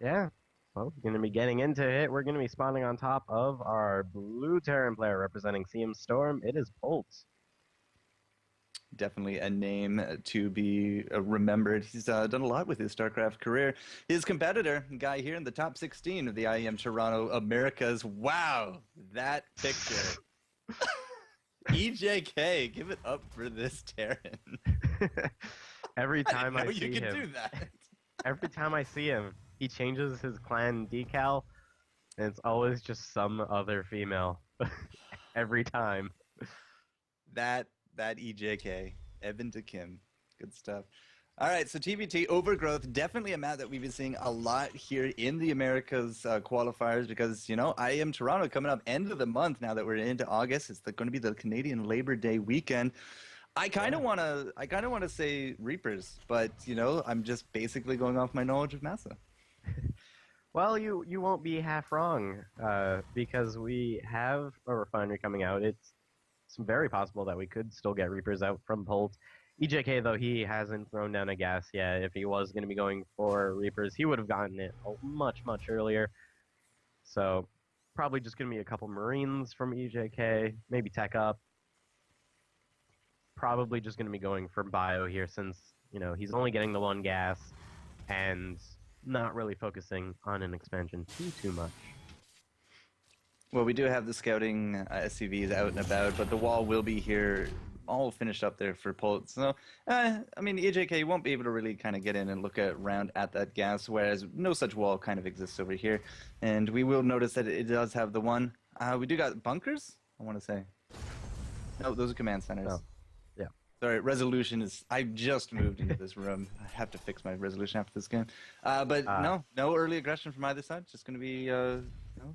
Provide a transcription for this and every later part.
Yeah. Well, we're going to be getting into it. We're going to be spawning on top of our blue Terran player representing CM Storm. It is Polt. Definitely a name to be remembered. He's done a lot with his StarCraft career. His competitor, guy here in the top 16 of the IEM Toronto Americas. Wow, that picture. EJK, give it up for this Terran. Every time I I didn't know you see could him, do that. every time I see him, he changes his clan decal, and it's always just some other female. Every time. That EJK, Evan to Kim, good stuff. All right, so TvT Overgrowth, definitely a map that we've been seeing a lot here in the Americas qualifiers because, you know, IEM Toronto coming up end of the month now that we're into August. It's going to be the Canadian Labor Day weekend. I kind of want to say Reapers, but, you know, I'm just basically going off my knowledge of Massa. Well, you won't be half wrong, because we have a refinery coming out. It's very possible that we could still get Reapers out from Polt. EJK, though, he hasn't thrown down a gas yet. If he was going to be going for Reapers, he would have gotten it much, much earlier. So, probably just going to be a couple Marines from EJK, maybe Tech Up. Probably just going to be going for Bio here since, you know, he's only getting the one gas and not really focusing on an expansion too much. Well, we do have the scouting SCVs out and about, but the wall will be here all finished up there for Polt. So, I mean, EJK won't be able to really kind of get in and look around at that gas, whereas no such wall kind of exists over here. And we will notice that it does have the one. We do got bunkers, I want to say. No, those are command centers. Oh, yeah. Sorry, resolution is... I just moved into this room. I have to fix my resolution after this game. But no early aggression from either side. Just going to be, you know,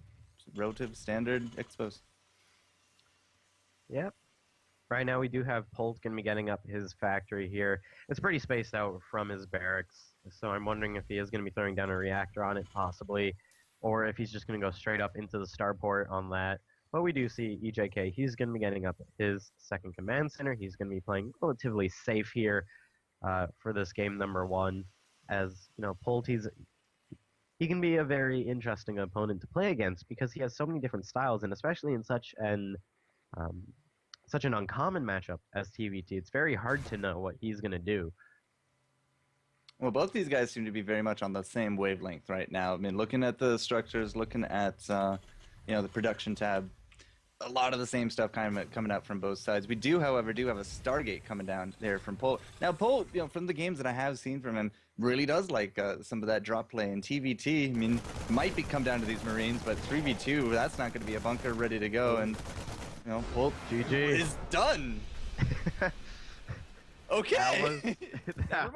relative standard expos. Yep. Right now we do have Polt going to be getting up his factory here. It's pretty spaced out from his barracks, so I'm wondering if he is going to be throwing down a reactor on it, possibly, or if he's just going to go straight up into the starport on that. But we do see EJK. He's going to be getting up his second command center. He's going to be playing relatively safe here for this game number one. As you know, Polt, he can be a very interesting opponent to play against because he has so many different styles, and especially in such an uncommon matchup as TvT, it's very hard to know what he's going to do. Well, both these guys seem to be very much on the same wavelength right now. I mean, looking at the structures, looking at you know, the production tab, a lot of the same stuff kind of coming out from both sides. We do, however, have a Stargate coming down there from Polt. Now, Polt, you know, from the games that I have seen from him, really does like some of that drop play in TvT. I mean, might come down to these Marines, but 3v2, that's not going to be a bunker ready to go. And you know, Polt GG is done. Okay. That